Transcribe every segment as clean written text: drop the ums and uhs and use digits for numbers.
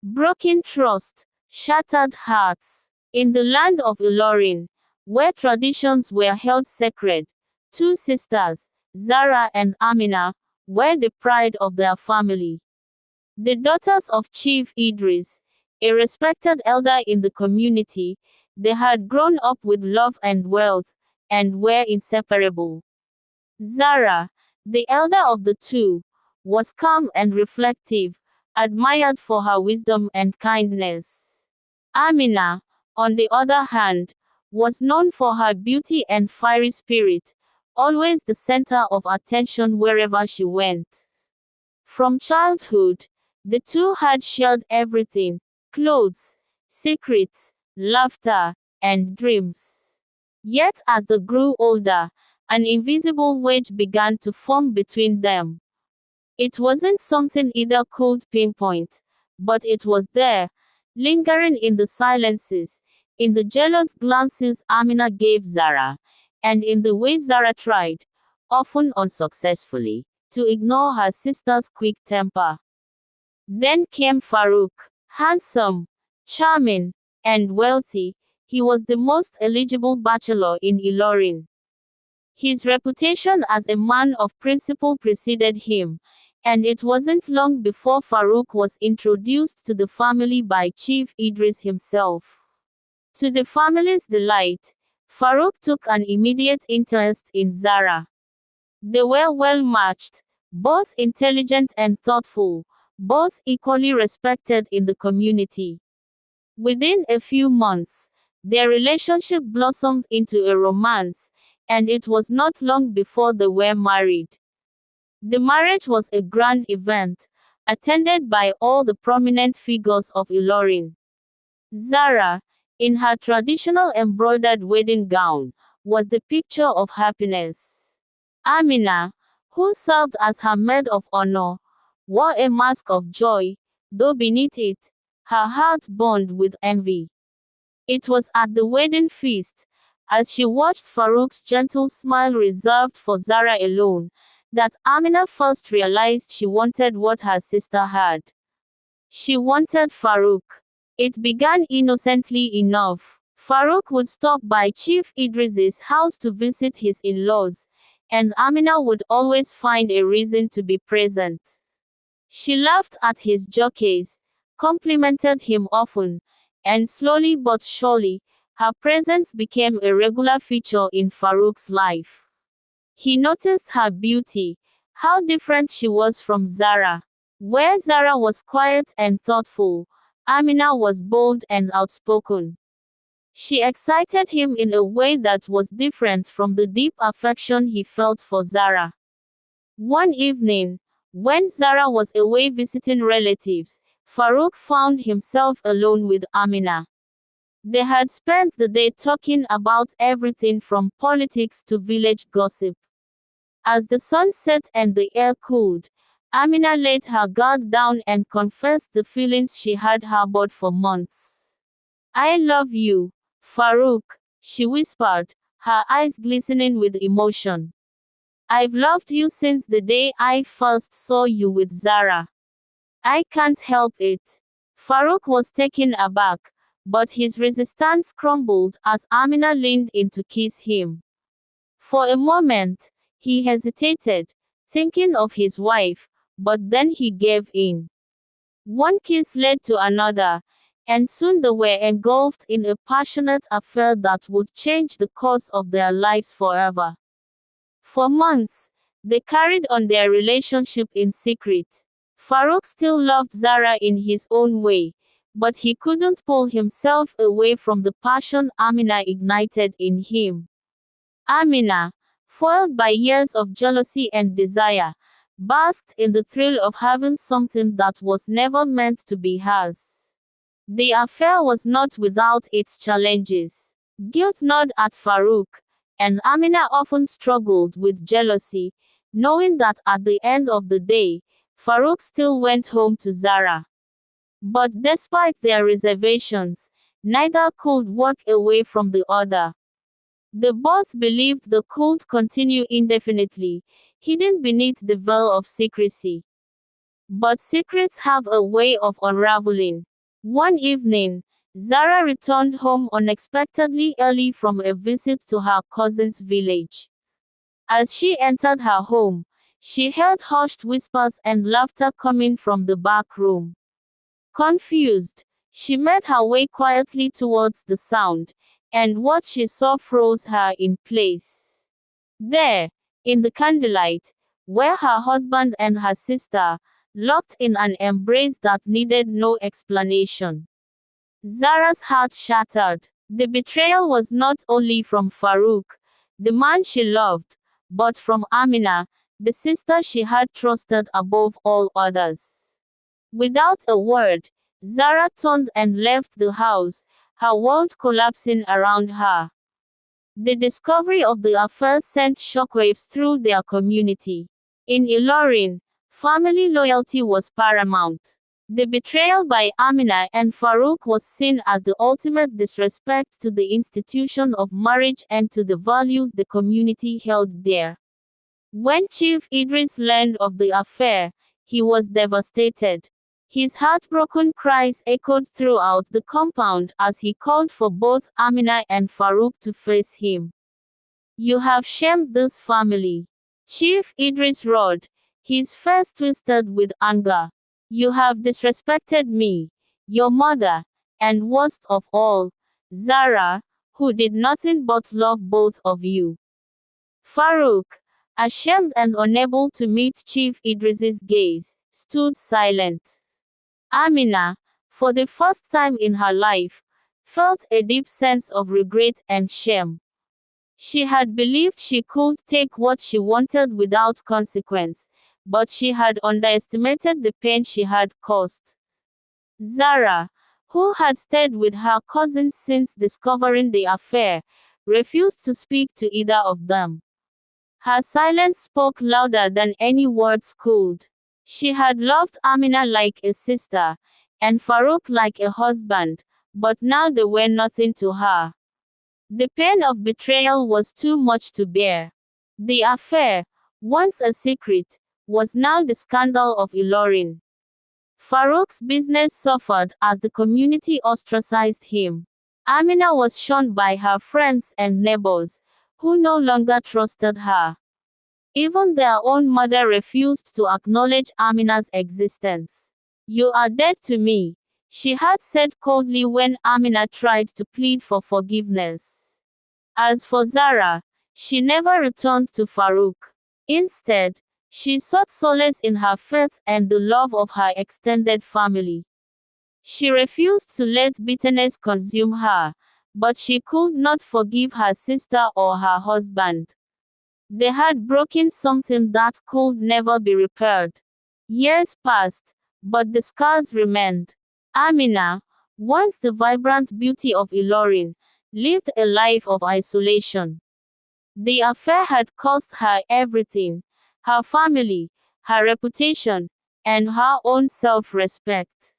Broken trust, shattered hearts. In the land of E.W.T, where traditions were held sacred, two sisters, Zara and Amina, were the pride of their family. The daughters of Chief Idris, a respected elder in the community, they had grown up with love and wealth, and were inseparable. Zara, the elder of the two, was calm and reflective, admired for her wisdom and kindness. Amina, on the other hand, was known for her beauty and fiery spirit, always the center of attention wherever she went. From childhood, the two had shared everything: clothes, secrets, laughter, and dreams. Yet as they grew older, an invisible wedge began to form between them. It wasn't something either could pinpoint, but it was there, lingering in the silences, in the jealous glances Amina gave Zara, and in the way Zara tried, often unsuccessfully, to ignore her sister's quick temper. Then came Farouk, handsome, charming, and wealthy. He was the most eligible bachelor in E.W.T. His reputation as a man of principle preceded him, and it wasn't long before Farouk was introduced to the family by Chief Idris himself. To the family's delight, Farouk took an immediate interest in Zara. They were well matched, both intelligent and thoughtful, both equally respected in the community. Within a few months, their relationship blossomed into a romance, and it was not long before they were married. The marriage was a grand event, attended by all the prominent figures of E.W.T. Zara, in her traditional embroidered wedding gown, was the picture of happiness. Amina, who served as her maid of honor, wore a mask of joy, though beneath it, her heart burned with envy. It was at the wedding feast, as she watched Farouk's gentle smile reserved for Zara alone, that Amina first realized she wanted what her sister had. She wanted Farouk. It began innocently enough. Farouk would stop by Chief Idris's house to visit his in-laws, and Amina would always find a reason to be present. She laughed at his jockeys, complimented him often, and slowly but surely, her presence became a regular feature in Farouk's life. He noticed her beauty, how different she was from Zara. Where Zara was quiet and thoughtful, Amina was bold and outspoken. She excited him in a way that was different from the deep affection he felt for Zara. One evening, when Zara was away visiting relatives, Farouk found himself alone with Amina. They had spent the day talking about everything from politics to village gossip. As the sun set and the air cooled, Amina laid her guard down and confessed the feelings she had harbored for months. "I love you, Farouk," she whispered, her eyes glistening with emotion. "I've loved you since the day I first saw you with Zara. I can't help it." Farouk was taken aback, but his resistance crumbled as Amina leaned in to kiss him. For a moment, he hesitated, thinking of his wife, but then he gave in. One kiss led to another, and soon they were engulfed in a passionate affair that would change the course of their lives forever. For months, they carried on their relationship in secret. Farouk still loved Zara in his own way, but he couldn't pull himself away from the passion Amina ignited in him. Amina, foiled by years of jealousy and desire, basked in the thrill of having something that was never meant to be hers. The affair was not without its challenges. Guilt gnawed at Farouk, and Amina often struggled with jealousy, knowing that at the end of the day, Farouk still went home to Zara. But despite their reservations, neither could walk away from the other. They both believed they could continue indefinitely, hidden beneath the veil of secrecy. But secrets have a way of unraveling. One evening, Zara returned home unexpectedly early from a visit to her cousin's village. As she entered her home, she heard hushed whispers and laughter coming from the back room. Confused, she made her way quietly towards the sound, and what she saw froze her in place. There, in the candlelight, were her husband and her sister, locked in an embrace that needed no explanation. Zara's heart shattered. The betrayal was not only from Farouk, the man she loved, but from Amina, the sister she had trusted above all others. Without a word, Zara turned and left the house, her world collapsing around her. The discovery of the affair sent shockwaves through their community. In Ilorin, family loyalty was paramount. The betrayal by Amina and Farouk was seen as the ultimate disrespect to the institution of marriage and to the values the community held dear. When Chief Idris learned of the affair, he was devastated. His heartbroken cries echoed throughout the compound as he called for both Amina and Farouk to face him. "You have shamed this family," Chief Idris roared, his face twisted with anger. "You have disrespected me, your mother, and worst of all, Zara, who did nothing but love both of you." Farouk, ashamed and unable to meet Chief Idris's gaze, stood silent. Amina, for the first time in her life, felt a deep sense of regret and shame. She had believed she could take what she wanted without consequence, but she had underestimated the pain she had caused. Zara, who had stayed with her cousins since discovering the affair, refused to speak to either of them. Her silence spoke louder than any words could. She had loved Amina like a sister, and Farouk like a husband, but now they were nothing to her. The pain of betrayal was too much to bear. The affair, once a secret, was now the scandal of Ilorin. Farouk's business suffered as the community ostracized him. Amina was shunned by her friends and neighbors, who no longer trusted her. Even their own mother refused to acknowledge Amina's existence. "You are dead to me," she had said coldly when Amina tried to plead for forgiveness. As for Zara, she never returned to Farouk. Instead, she sought solace in her faith and the love of her extended family. She refused to let bitterness consume her, but she could not forgive her sister or her husband. They had broken something that could never be repaired. Years passed, but the scars remained. Amina, once the vibrant beauty of Ilorin, lived a life of isolation. The affair had cost her everything: her family, her reputation, and her own self-respect.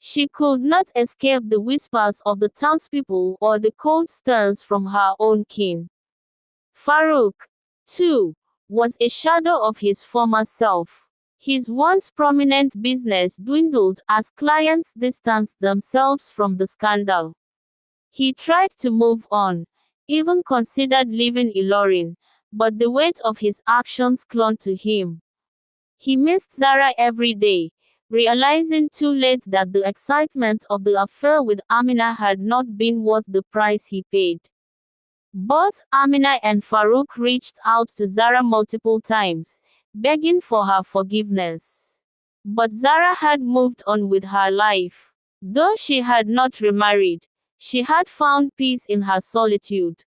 She could not escape the whispers of the townspeople or the cold stares from her own kin. Farouk, too, was a shadow of his former self. His once prominent business dwindled as clients distanced themselves from the scandal. He tried to move on, even considered leaving Ilorin, but the weight of his actions clung to him. He missed Zara every day, realizing too late that the excitement of the affair with Amina had not been worth the price he paid. Both Amina and Farouk reached out to Zara multiple times, begging for her forgiveness. But Zara had moved on with her life. Though she had not remarried, she had found peace in her solitude.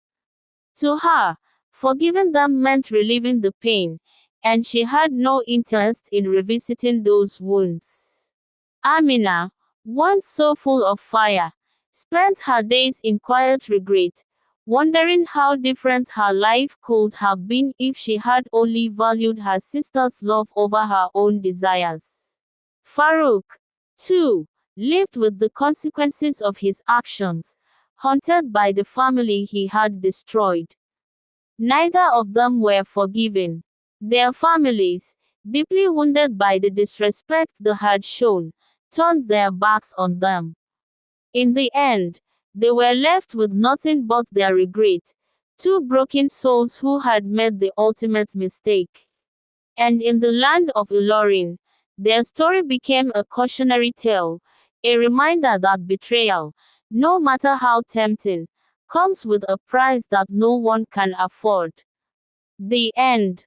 To her, forgiving them meant relieving the pain, and she had no interest in revisiting those wounds. Amina, once so full of fire, spent her days in quiet regret, wondering how different her life could have been if she had only valued her sister's love over her own desires. Farouk, too, lived with the consequences of his actions, haunted by the family he had destroyed. Neither of them were forgiving. Their families, deeply wounded by the disrespect they had shown, turned their backs on them. In the end, they were left with nothing but their regret, two broken souls who had made the ultimate mistake. And in the land of E.W.T, their story became a cautionary tale, a reminder that betrayal, no matter how tempting, comes with a price that no one can afford. The end.